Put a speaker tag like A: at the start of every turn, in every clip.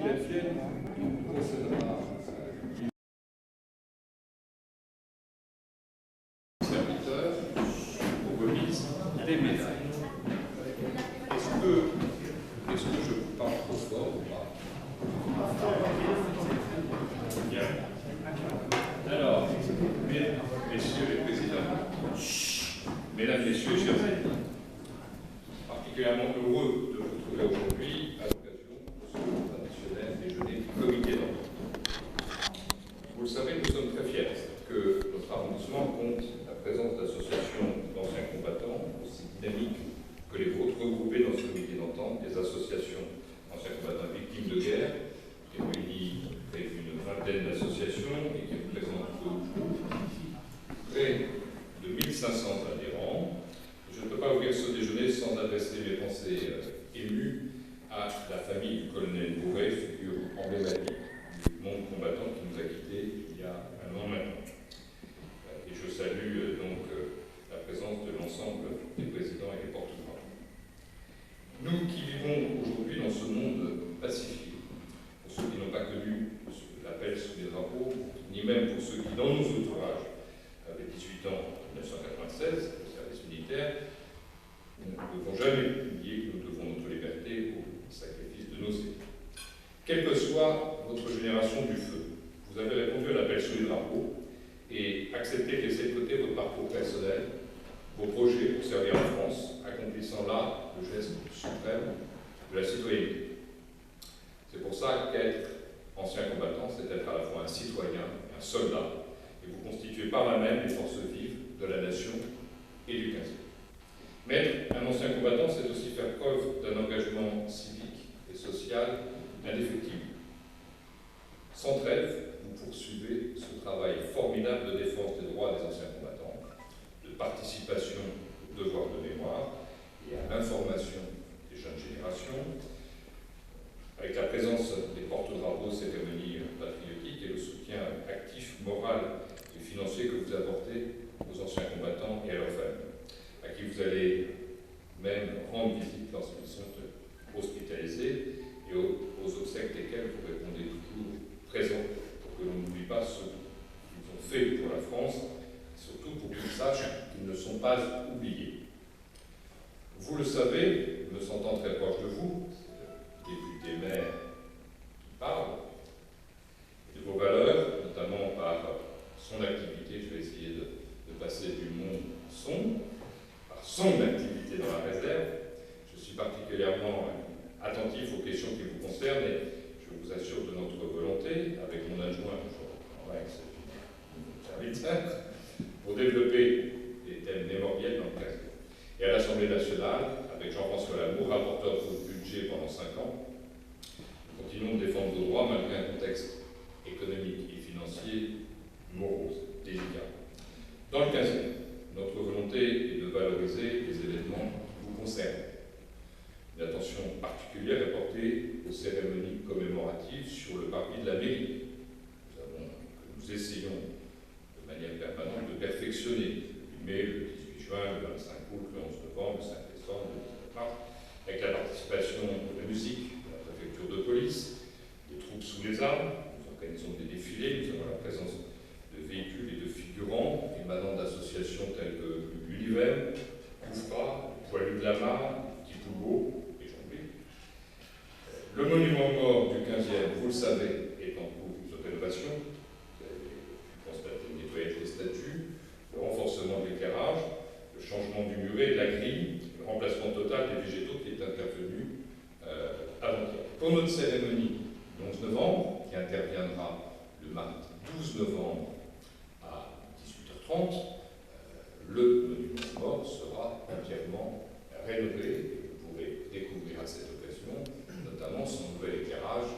A: qu'il advienne concernera les serviteurs aux remises des médailles. Est-ce que je parle trop fort ou pas? Bien. Alors, messieurs les présidents, mesdames, messieurs, chers amis, particulièrement heureux de vous trouver aujourd'hui à l'occasion de ce traditionnel déjeuner du comité d'ordre. Vous le savez, nous sommes très fiers que notre arrondissement compte la présence d'associations d'anciens combattants aussi dynamiques que les vôtres, regroupées dans ce comité d'entente des associations d'anciens combattants victimes de guerre, qui réunit près d'une vingtaine d'associations et qui représente près de 1500 adhérents. Je ne peux pas ouvrir ce déjeuner sans adresser mes pensées émues à la famille du colonel Bourret, figure emblématique du monde combattant qui nous a quittés il y a un an maintenant. Et je salue donc la présence de l'ensemble des présidents et des porte-parole. Nous qui vivons aujourd'hui dans ce monde pacifique, pour ceux qui n'ont pas connu l'appel sous les drapeaux, ni même pour ceux qui, dans nos entourages, avaient 18 ans en 1996, au service militaire, nous ne devons jamais oublier que nous devons notre liberté au sacrifice de nos aînés. Quelle que soit votre génération du feu, vous avez répondu à l'appel sous les drapeaux et accepté de laisser de côté votre parcours personnel, vos projets pour servir la France, accomplissant là le geste suprême de la citoyenneté. C'est pour ça qu'être ancien combattant, c'est être à la fois un citoyen et un soldat, et vous constituez par là même les forces vives de la nation et du 15e. Mais être un ancien combattant, c'est aussi faire preuve d'un engagement civique et social indéfectible. Sans trêve, vous poursuivez ce travail formidable de défense des droits des anciens combattants, de participation au devoir de mémoire et à l'information des jeunes générations, avec la présence des porte-drapeaux de cérémonies patriotiques et le soutien actif, moral et financier que vous apportez aux anciens combattants et à leurs familles, à qui vous allez même rendre visite lorsqu'ils sont hospitalisés et aux obsèques desquels vous répondez toujours présent pour que l'on n'oublie pas ce qu'ils ont fait pour la France, et surtout pour qu'ils sachent qu'ils ne sont pas oubliés. Vous le savez, me sentant très proche de vous, député maire qui parle, de vos valeurs, notamment par son activité, je vais essayer de passer du monde par son activité dans la réserve. Je suis particulièrement attentif aux questions qui vous concernent et je vous assure de notre volonté, avec mon adjoint, serviteur, pour développer des thèmes mémoriels dans le cadre. Et à l'Assemblée nationale, avec Jean-François Lamour, rapporteur de votre budget pendant 5 ans, nous continuons de défendre vos droits malgré un contexte économique et financier morose, délicat. Dans le 15e, notre volonté est de valoriser les événements qui vous concernent. Une attention particulière est portée aux cérémonies commémoratives sur le parvis de la mairie. Nous essayons de manière permanente de perfectionner le 8 mai, le 18 juin, le 25 août, le 11 novembre, le 5 décembre, le 19 mars, avec la participation de la musique, de la préfecture de police, des troupes sous les armes. Nous organisons des défilés, nous avons la présence de véhicules et de figurants émanant d'associations telles que l'Univers, Koufra, Poilu de la Mare, Tipougo, et j'en oublie. Le monument mort du 15e, vous le savez, est en cours de rénovation. Vous avez pu constater le nettoyage des statues, le renforcement de l'éclairage, le changement du muret, de la grille, le remplacement total des végétaux qui est intervenu avant-hier. Pour notre cérémonie du 11 novembre, qui interviendra le mardi 12 novembre à 18h30, le monument mort sera entièrement rénové et vous pourrez découvrir à cette occasion notamment son nouvel éclairage.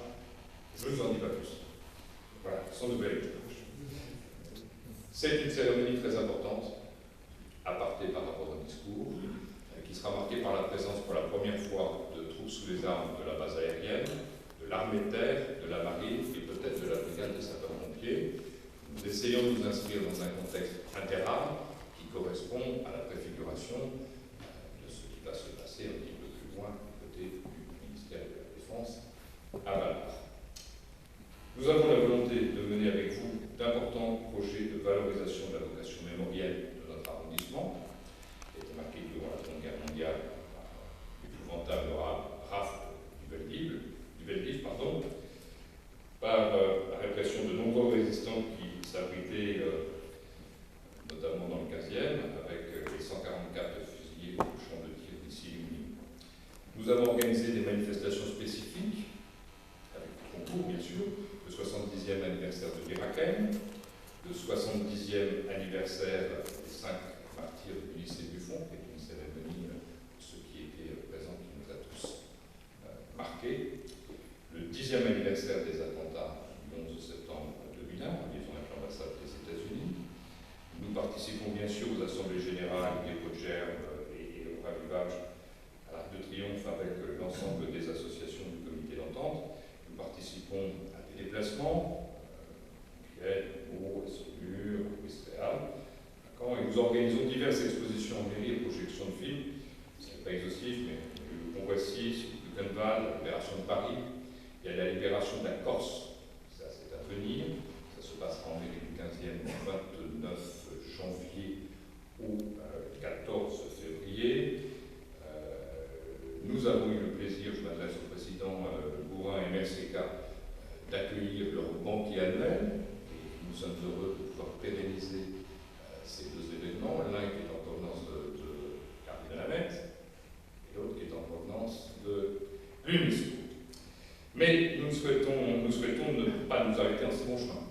A: Je ne vous en dis pas plus. Voilà, son nouvel éclairage. C'est une cérémonie très importante, apartée par rapport au discours, qui sera marquée par la présence pour la première fois de troupes sous les armes de la base aérienne, de l'armée de terre, de la marine et peut-être de la brigade des sapeurs-pompiers. Nous essayons de nous inscrire dans un contexte interarmes qui correspond à la préfiguration de ce qui va se passer un petit peu plus loin du côté du ministère de la Défense à Valence. Nous avons organisé des manifestations spécifiques, avec concours bien sûr, le 70e anniversaire de l'Iraken, le 70e anniversaire des 5 martyrs du lycée Buffon, qui est une cérémonie, pour ceux qui étaient présents, qui nous a tous marqués, le 10e anniversaire des attentats du 11 septembre 2001, en liaison avec l'ambassade des États-Unis. Nous participons bien sûr aux assemblées générales des pots de gerbe et au ravivage à l'Arc de Triomphe avec l'ensemble des associations du comité d'entente. Nous participons à des déplacements, Montpellier, Saumur, Ouistreham, et nous organisons diverses expositions en mairie et projections de films. Ce n'est pas exhaustif, mais le convoi 6, le Buchenwald, la libération de Paris, il y a la libération de la Corse, ça c'est à venir, ça se passera en mairie du 15e, du 29 janvier au 14 février. Nous avons eu le plaisir, je m'adresse au président Bourrin et Merseca, d'accueillir leur banquet annuel. Et nous sommes heureux de pouvoir pérenniser ces deux événements, l'un qui est en provenance de Cardinal Hamet et l'autre qui est en provenance de l'UNESCO. Mais nous souhaitons ne pas nous arrêter en si bon chemin.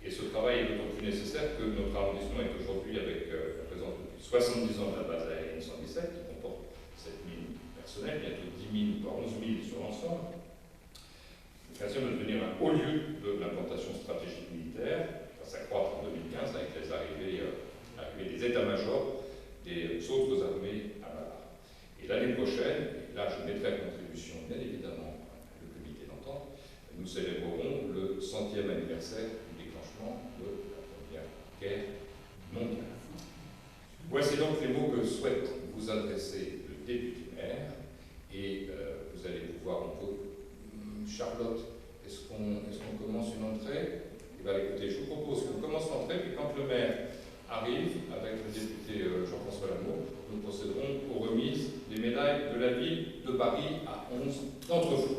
A: Et ce travail est d'autant plus nécessaire que notre arrondissement est aujourd'hui, avec la présence depuis 70 ans de la base aérienne 117, qui comporte 7000 personnels, bientôt 10 000, voire 11 000 sur l'ensemble, l'occasion de devenir un haut lieu de l'implantation stratégique militaire, qui va s'accroître en 2015 avec les arrivées des états-majors des autres armées à Malar. Et l'année prochaine, et là je mettrai à contribution bien évidemment le comité d'entente, nous célébrerons le 100e anniversaire du déclenchement de la Première Guerre mondiale. Voici donc les mots que souhaite vous adresser le député maire, et vous allez pouvoir, Charlotte, est-ce qu'on commence une entrée? Eh bien, écoutez, je vous propose qu'on commence l'entrée, puis quand le maire arrive, avec le député Jean-François Lamour, nous procéderons aux remises des médailles de la ville de Paris à 11 d'entre vous.